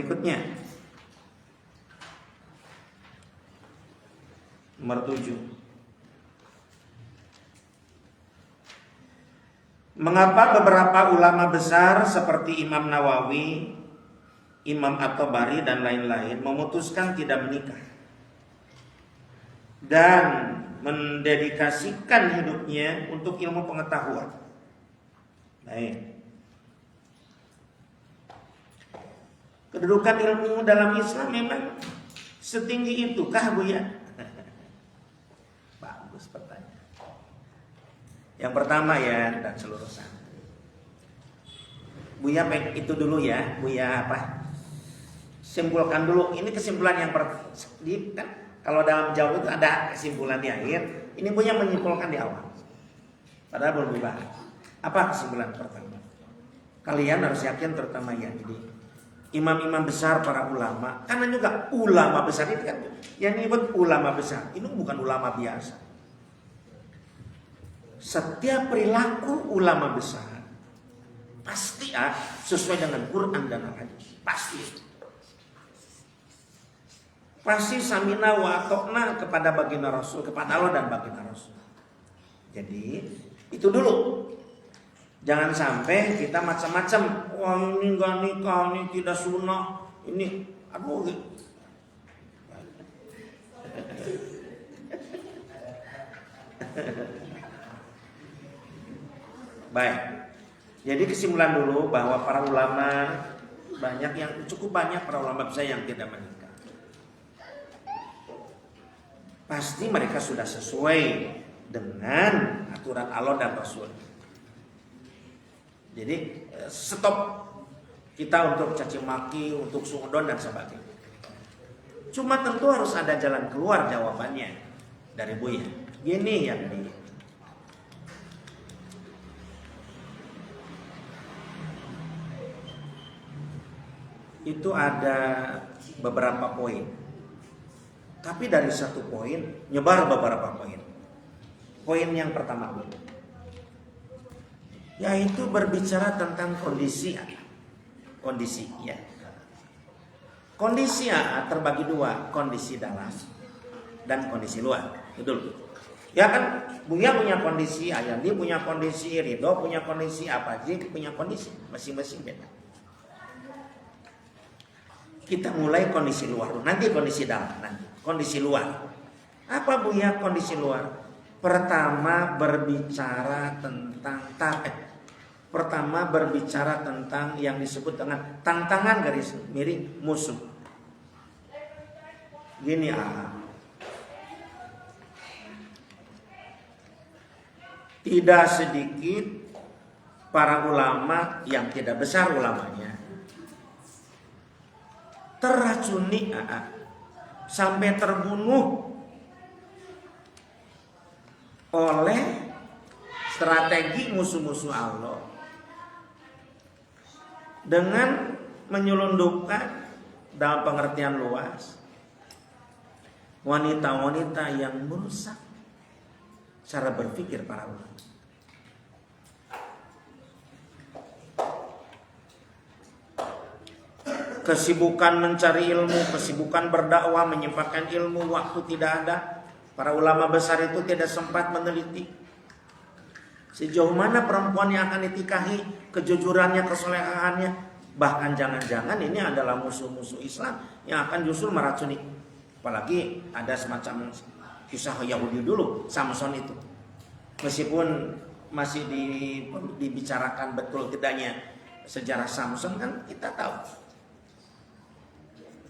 berikutnya. Nomor 7. Mengapa beberapa ulama besar seperti Imam Nawawi, Imam At-Tabari dan lain-lain memutuskan tidak menikah dan mendedikasikan hidupnya untuk ilmu pengetahuan? Baik. Kedudukan ilmu dalam Islam memang setinggi itukah, Buya? Bagus pertanyaan. Yang pertama ya, dan seluruh santri. Buya itu dulu ya, Buya apa? Simpulkan dulu. Ini kesimpulan yang kan kalau dalam jawab itu ada kesimpulan di akhir. Ini Buya menyimpulkan di awal. Padahal belum dibahas. Apa kesimpulan pertama? Kalian harus yakin, terutama yang ini. Imam-imam besar, para ulama, karena juga ulama besar itu kan yang disebut ulama besar, ini bukan ulama biasa. Setiap perilaku ulama besar pasti sesuai dengan Quran dan hadis, pasti samina wa atokna kepada baginda Rasul, kepada Allah dan baginda Rasul. Jadi itu dulu. Jangan sampai kita macam-macam. Wah, ini enggak nikah, ini tidak sunnah, ini aduh. Baik. Jadi kesimpulan dulu bahwa para ulama cukup banyak para ulama besar yang tidak menikah. Pasti mereka sudah sesuai dengan aturan Allah dan Rasul. Jadi stop kita untuk caci maki, untuk suudon dan sebagainya. Cuma tentu harus ada jalan keluar jawabannya dari Buya. Gini yang di itu ada beberapa poin. Tapi dari satu poin nyebar beberapa poin. Poin yang pertama yaitu berbicara tentang kondisi ya. Kondisi terbagi dua, kondisi dalam dan kondisi luar. Betul. Ya kan, Buya punya kondisi, Ayandi punya kondisi, Ridho punya kondisi, Apaji punya kondisi, masing-masing beda. Kita mulai kondisi luar, nanti kondisi dalam, nanti kondisi luar. Apa Buya kondisi luar? Pertama berbicara tentang yang disebut dengan tantangan garis miring musuh. Gini tidak sedikit para ulama yang tidak besar ulamanya terracuni sampai terbunuh oleh strategi musuh-musuh Allah dengan menyelundupkan dalam pengertian luas wanita-wanita yang merusak cara berpikir para ulama. Kesibukan mencari ilmu, kesibukan berdakwah, menyampaikan ilmu, waktu tidak ada. Para ulama besar itu tidak sempat meneliti sejauh mana perempuan yang akan ditikahi, kejujurannya, kesolehannya. Bahkan jangan-jangan ini adalah musuh-musuh Islam yang akan justru meracuni. Apalagi ada semacam kisah Yahudi dulu, Samson itu. Meskipun masih dibicarakan betul tidaknya sejarah Samson, kan kita tahu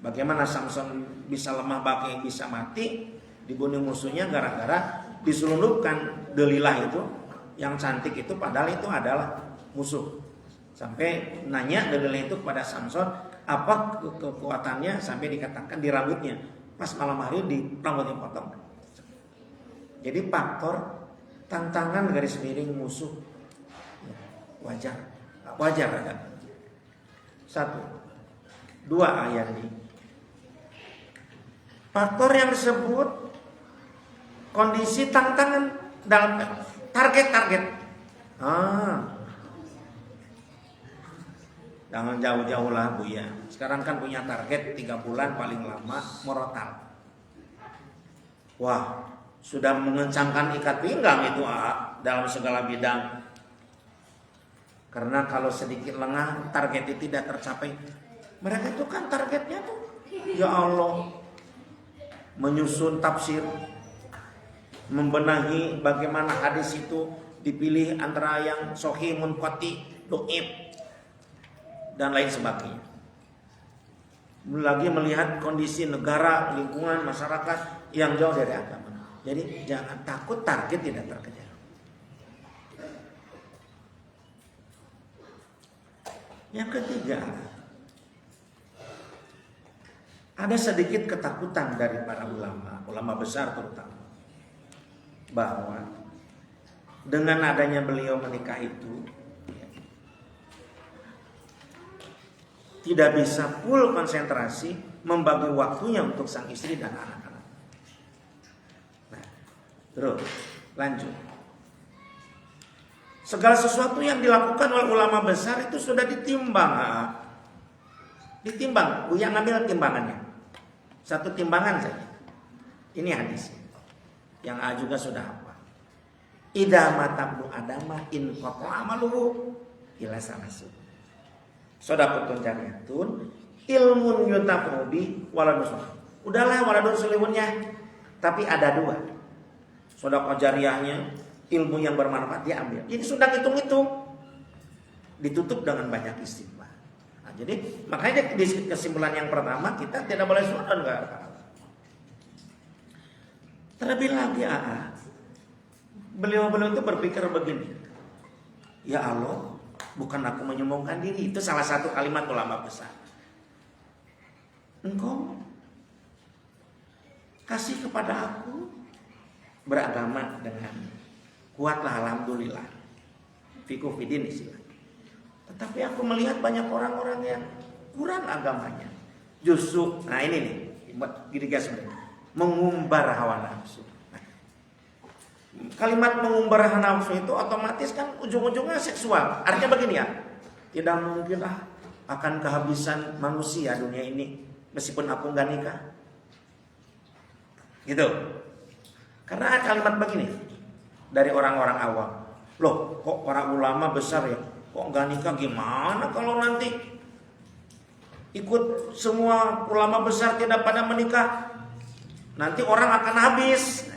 bagaimana Samson bisa lemah baki, bisa mati, dibunuh musuhnya gara-gara diselundupkan Delilah itu yang cantik itu, padahal itu adalah musuh. Sampai nanya Delilah itu kepada Samson apa kekuatannya, sampai dikatakan di rambutnya. Pas malam hari di rambutnya potong. Jadi faktor tantangan garis miring musuh wajar ada. Satu, dua ayat ini. Faktor yang disebut kondisi tantangan dalam target. Jangan jauh-jauh lah Buya. Sekarang kan punya target 3 bulan paling lama morotal. Wah, sudah mengencangkan ikat pinggang itu dalam segala bidang. Karena kalau sedikit lengah target itu tidak tercapai. Mereka itu kan targetnya tuh, ya Allah, menyusun tafsir, membenahi bagaimana hadis itu dipilih antara yang sahih, munqati, dhaif dan lain sebagainya. Lagi melihat kondisi negara, lingkungan, masyarakat yang jauh dari agama. Jadi jangan takut target tidak terkejar. Yang ketiga, ada sedikit ketakutan dari para ulama besar terutama, bahwa dengan adanya beliau menikah itu tidak bisa full konsentrasi membagi waktunya untuk sang istri dan anak-anak. Nah, terus lanjut. Segala sesuatu yang dilakukan oleh ulama besar itu sudah ditimbang. Ditimbang, Buya ngambil timbangannya. Satu timbangan saja. Ini hadis. Yang A juga sudah hafal. Idza matabnu adama in qata'a amaluhu ila salasu. Shadaqatun jariyatun ilmun yuntafu bi waladun salih. Udahlah waladun salihunnya, tapi ada 2. Shadaqah jariyahnya, ilmu yang bermanfaat dia ambil. Jadi sudah hitung-hitung. Ditutup dengan banyak istighfar. Nah, jadi makanya di kesimpulan yang pertama kita tidak boleh suudzon ke terlebih lagi beliau itu berpikir begini. Ya Allah, bukan aku menyombongkan diri. Itu salah satu kalimat ulama besar. Engkau kasih kepada aku beragama dengan kuatlah, alhamdulillah. Fiqh fidin istilah. Tetapi aku melihat banyak orang-orang yang kurang agamanya. Justru, nah ini nih, gini guys, mengumbar hawa nafsu. Kalimat mengumbar hawa nafsu itu otomatis kan ujung-ujungnya seksual. Artinya begini ya, tidak mungkin akan kehabisan manusia dunia ini meskipun aku nggak nikah. Gitu. Karena kalimat begini dari orang-orang awam. Loh, kok para ulama besar ya? Kok nggak nikah? Gimana kalau nanti ikut semua ulama besar tidak pada menikah? Nanti orang akan habis.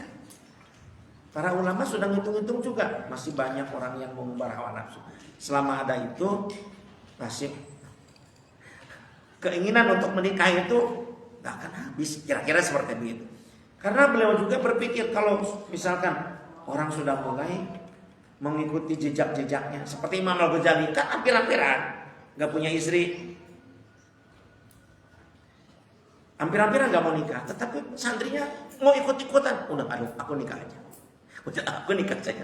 Para ulama sudah ngitung-ngitung juga, masih banyak orang yang mengumbar hawa nafsu. Selama ada itu, masih keinginan untuk menikah itu nggak akan habis. Kira-kira seperti begitu. Karena beliau juga berpikir kalau misalkan orang sudah mulai mengikuti jejak-jejaknya, seperti Imam Al-Ghazali kan hampir-hampiran nggak punya istri, hampir-hampiran nggak mau nikah, tetapi santrinya mau ikut-ikutan. Udah, aduh, aku nikah aja. Udah, aku nikah saja.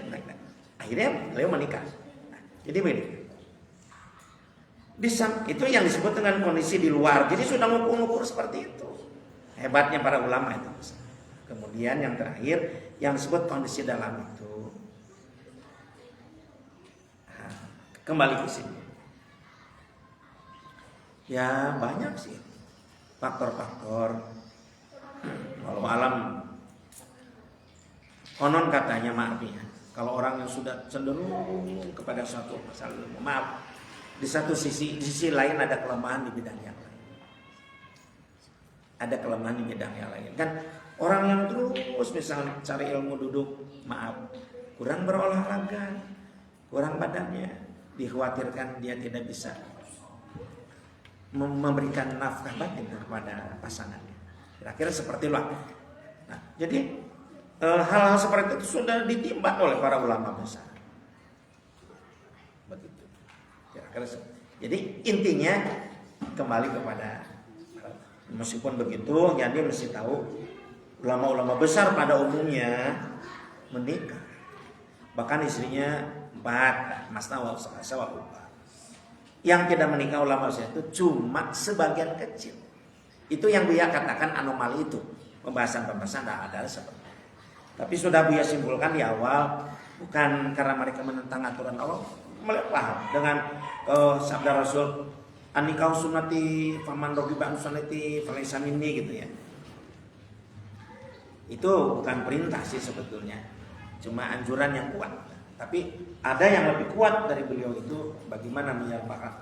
Akhirnya beliau menikah. Nah, jadi begini. Itu yang disebut dengan kondisi di luar. Jadi sudah ngukur-ngukur seperti itu. Hebatnya para ulama itu. Kemudian yang terakhir yang disebut kondisi dalam itu. Nah, kembali ke sini. Ya banyak sih faktor-faktor. Walau alam, konon katanya, maaf ya, kalau orang yang sudah cenderung kepada suatu masalah ilmu, maaf, di sisi lain ada kelemahan di bidang yang lain. Ada kelemahan di bidang yang lain. Kan orang yang terus misalnya cari ilmu duduk, maaf, kurang berolahraga, kurang badannya, dikhawatirkan dia tidak bisa memberikan nafkah batin kepada pasangannya. Kira-kira seperti itulah. Nah, jadi hal-hal seperti itu sudah ditimbang oleh para ulama besar. Begitu. Kira-kira. Jadi intinya kembali kepada, meskipun begitu, jadi mesti tahu ulama-ulama besar pada umumnya menikah. Bahkan istrinya 4, masna wa salasa wa ruba'. Yang tidak menikah ulama besar itu cuma sebagian kecil. Itu yang Buya katakan anomali itu. Pembahasan-pembahasan tidak ada seperti itu. Tapi sudah Buya simpulkan di awal, bukan karena mereka menentang aturan Allah, paham dengan sabda Rasul, anikau sunnati faman rogiba an sunnati falaysa minni gitu ya. Itu bukan perintah sih sebetulnya, cuma anjuran yang kuat. Tapi ada yang lebih kuat dari beliau itu bagaimana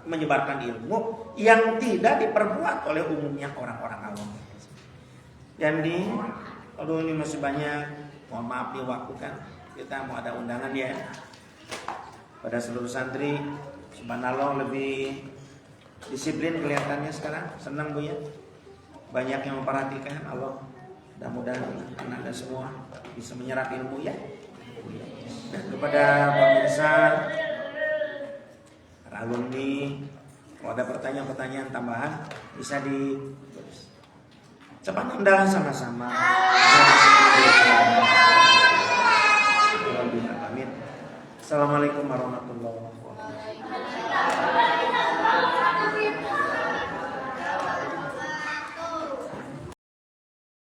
menyebarkan ilmu yang tidak diperbuat oleh umumnya orang-orang awam. Jadi, aduh ini masih banyak, mohon maaf nih waktu kan, kita mau ada undangan ya. Pada seluruh santri, subhanallah lebih disiplin kelihatannya sekarang, senang Bu ya. Banyak yang memperhatikan, Allah mudah-mudahan anak semua bisa menyerap ilmu ya. Dan kepada pemirsa, para alumni, kalau ada pertanyaan-pertanyaan tambahan bisa di cepat undang sama-sama. Assalamualaikum warahmatullahi wabarakatuh.